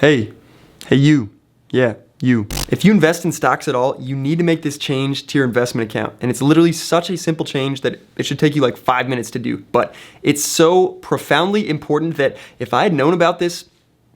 Hey you, yeah, you. If you invest in stocks at all, you need to make this change to your investment account. And it's literally such a simple change that it should take you like 5 minutes to do. But it's so profoundly important that if I had known about this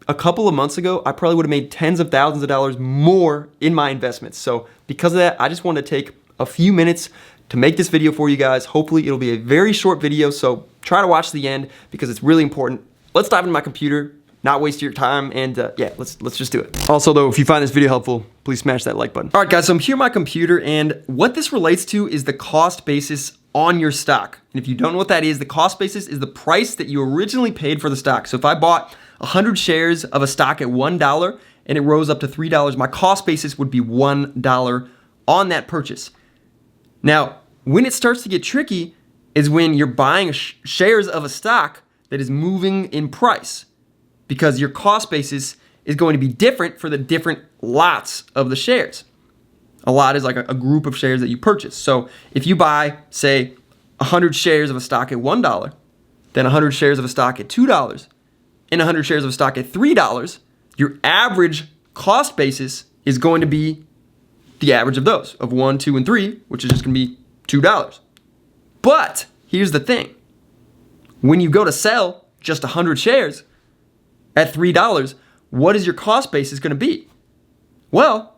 a couple of months ago, I probably would have made tens of thousands of dollars more in my investments. So because of that, I just wanted to take a few minutes to make this video for you guys. Hopefully it'll be a very short video, so try to watch the end because it's really important. Let's dive into my computer, not waste your time, and yeah, let's just do it. Also though, if you find this video helpful, please smash that like button. All right guys, so I'm here on my computer, and what this relates to is the cost basis on your stock. And if you don't know what that is, the cost basis is the price that you originally paid for the stock. So if I bought 100 shares of a stock at $1 and it rose up to $3, my cost basis would be $1 on that purchase. Now, when it starts to get tricky is when you're buying shares of a stock that is moving in price, because your cost basis is going to be different for the different lots of the shares. A lot is like a group of shares that you purchase. So if you buy, say, 100 shares of a stock at $1, then 100 shares of a stock at $2, and 100 shares of a stock at $3, your average cost basis is going to be the average of those, of 1, 2, and 3, which is just going to be $2. But here's the thing. When you go to sell just 100 shares at $3, what is your cost basis going to be? Well,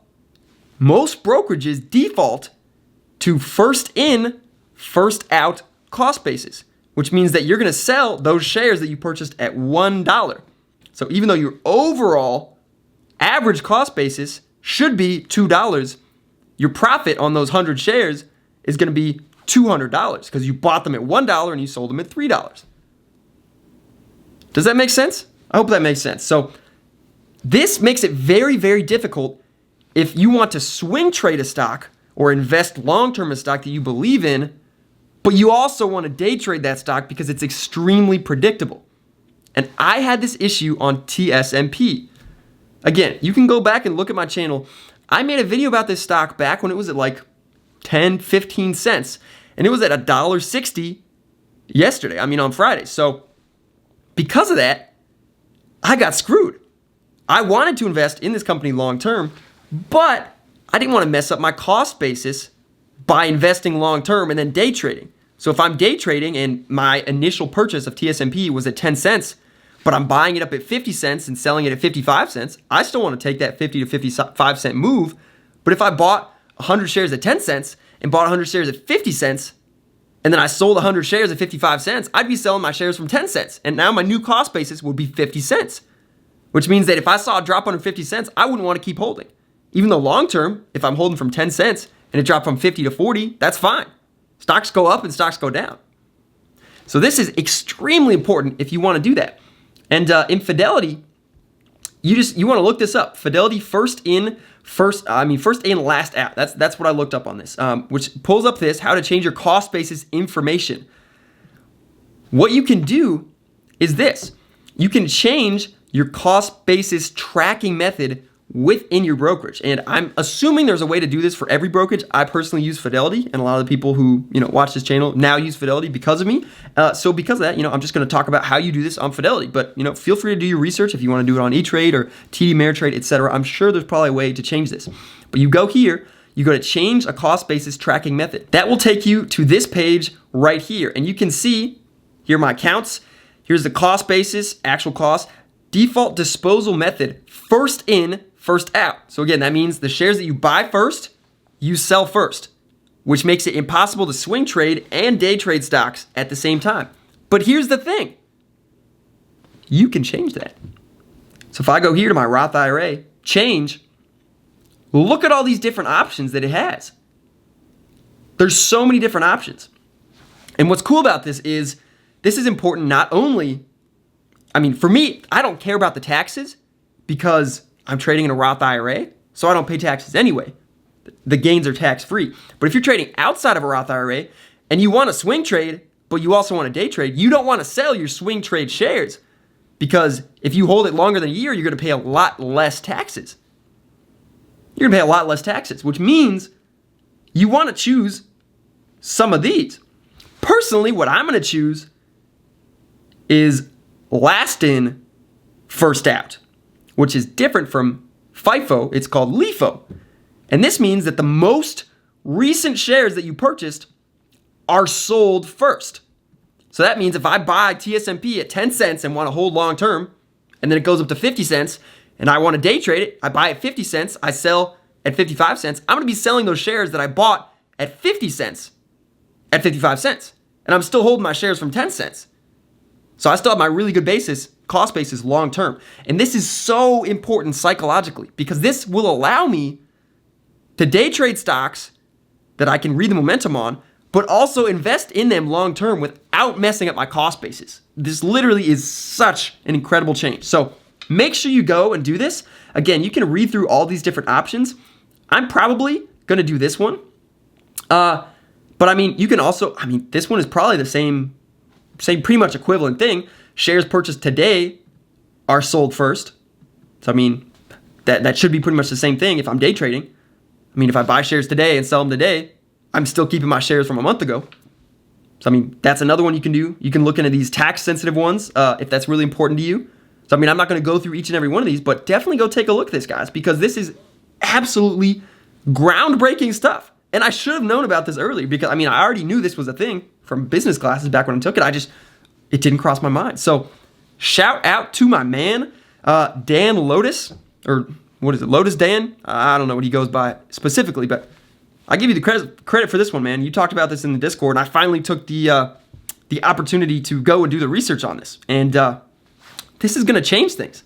most brokerages default to first in, first out cost basis, which means that you're going to sell those shares that you purchased at $1. So even though your overall average cost basis should be $2, your profit on those 100 shares is going to be $200 because you bought them at $1 and you sold them at $3. Does that make sense? I hope that makes sense. So this makes it very, very difficult if you want to swing trade a stock or invest long-term in a stock that you believe in, but you also want to day trade that stock because it's extremely predictable. And I had this issue on TSMP. Again, you can go back and look at my channel. I made a video about this stock back when it was at like 10, 15 cents. And it was at $1.60 yesterday, on Friday. So because of that, I got screwed. I wanted to invest in this company long term, but I didn't want to mess up my cost basis by investing long term and then day trading. So if I'm day trading and my initial purchase of TSMP was at 10 cents, but I'm buying it up at 50 cents and selling it at 55 cents, I still want to take that 50 to 55 cent move. But if I bought 100 shares at 10 cents and bought 100 shares at 50 cents, and then I sold 100 shares at 55 cents, I'd be selling my shares from 10 cents. And now my new cost basis would be 50 cents, which means that if I saw a drop under 50 cents, I wouldn't want to keep holding. Even though long term, if I'm holding from 10 cents and it dropped from 50 to 40, that's fine. Stocks go up and stocks go down. So this is extremely important if you want to do that. And in Fidelity, you want to look this up. Fidelity first in, last out. That's what I looked up on this, which pulls up this, how to change your cost basis information. What you can do is this. You can change your cost basis tracking method within your brokerage. And I'm assuming there's a way to do this for every brokerage. I personally use Fidelity, and a lot of the people who watch this channel now use Fidelity because of me. So because of that, I'm just going to talk about how you do this on Fidelity. But feel free to do your research if you want to do it on E-Trade or TD Ameritrade, etc. I'm sure there's probably a way to change this. But you go here, you go to change a cost basis tracking method. That will take you to this page right here, and you can see here my accounts. Here's the cost basis, actual cost, default disposal method, first in, first out. So again, that means the shares that you buy first, you sell first, which makes it impossible to swing trade and day trade stocks at the same time. But here's the thing. You can change that. So if I go here to my Roth IRA, change, look at all these different options that it has. There's so many different options. And what's cool about this is important not only, for me, I don't care about the taxes because I'm trading in a Roth IRA, so I don't pay taxes anyway. The gains are tax-free. But if you're trading outside of a Roth IRA and you want to swing trade, but you also want to day trade, you don't want to sell your swing trade shares because if you hold it longer than a year, you're going to pay a lot less taxes. You're going to pay a lot less taxes, which means you want to choose some of these. Personally, what I'm going to choose is last in, first out. which is different from FIFO. It's called LIFO. And this means that the most recent shares that you purchased are sold first. So that means if I buy TSMP at 10 cents and want to hold long term, and then it goes up to 50 cents, and I want to day trade it, I buy at 50 cents, I sell at 55 cents, I'm going to be selling those shares that I bought at 50 cents at 55 cents. And I'm still holding my shares from 10 cents. So I still have my really good cost basis long term. And this is so important psychologically because this will allow me to day trade stocks that I can read the momentum on, but also invest in them long term without messing up my cost basis. This literally is such an incredible change. So make sure you go and do this. Again, you can read through all these different options. I'm probably going to do this one. But I mean, you can also, this one is probably the same pretty much equivalent thing. Shares purchased today are sold first. So I mean, that should be pretty much the same thing if I'm day trading. I mean, if I buy shares today and sell them today, I'm still keeping my shares from a month ago. So I mean, that's another one you can do. You can look into these tax sensitive ones if that's really important to you. So I mean, I'm not going to go through each and every one of these, but definitely go take a look at this, guys, because this is absolutely groundbreaking stuff. And I should have known about this earlier because, I mean, I already knew this was a thing from business classes back when I took it. It didn't cross my mind. So shout out to my man, Dan Lotus, or what is it, Lotus Dan? I don't know what he goes by specifically, but I give you the credit for this one, man. You talked about this in the Discord, and I finally took the opportunity to go and do the research on this. And this is going to change things.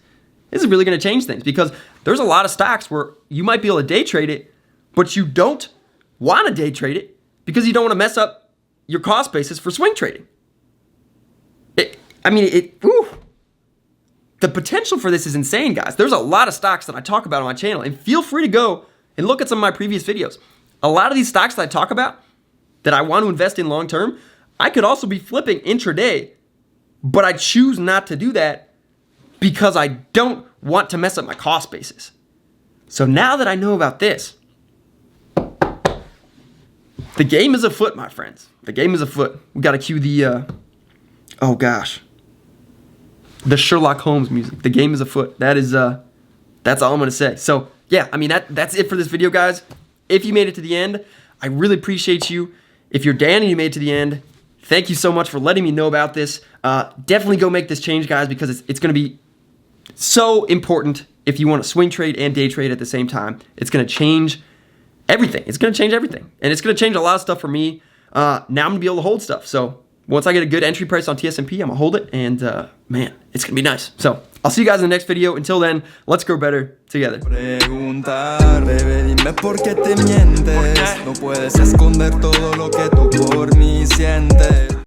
This is really going to change things because there's a lot of stocks where you might be able to day trade it, but you don't want to day trade it because you don't want to mess up your cost basis for swing trading. The potential for this is insane, guys. There's a lot of stocks that I talk about on my channel, and feel free to go and look at some of my previous videos. A lot of these stocks that I talk about that I want to invest in long term, I could also be flipping intraday, but I choose not to do that because I don't want to mess up my cost basis. So now that I know about this, the game is afoot, my friends. The game is afoot. We got to cue the, the Sherlock Holmes music. The game is afoot. That's all I'm going to say. So, yeah, I mean, that's it for this video, guys. If you made it to the end, I really appreciate you. If you're Dan and you made it to the end, thank you so much for letting me know about this. Definitely go make this change, guys, because it's going to be so important if you want to swing trade and day trade at the same time. It's going to change everything. It's going to change everything. And it's going to change a lot of stuff for me. Now I'm going to be able to hold stuff. So once I get a good entry price on TSMP, I'm going to hold it. And man, it's going to be nice. So I'll see you guys in the next video. Until then, let's grow better together. Preguntar, bebé, dime por qué te mientes. No puedes esconder todo lo que tú por mí sientes.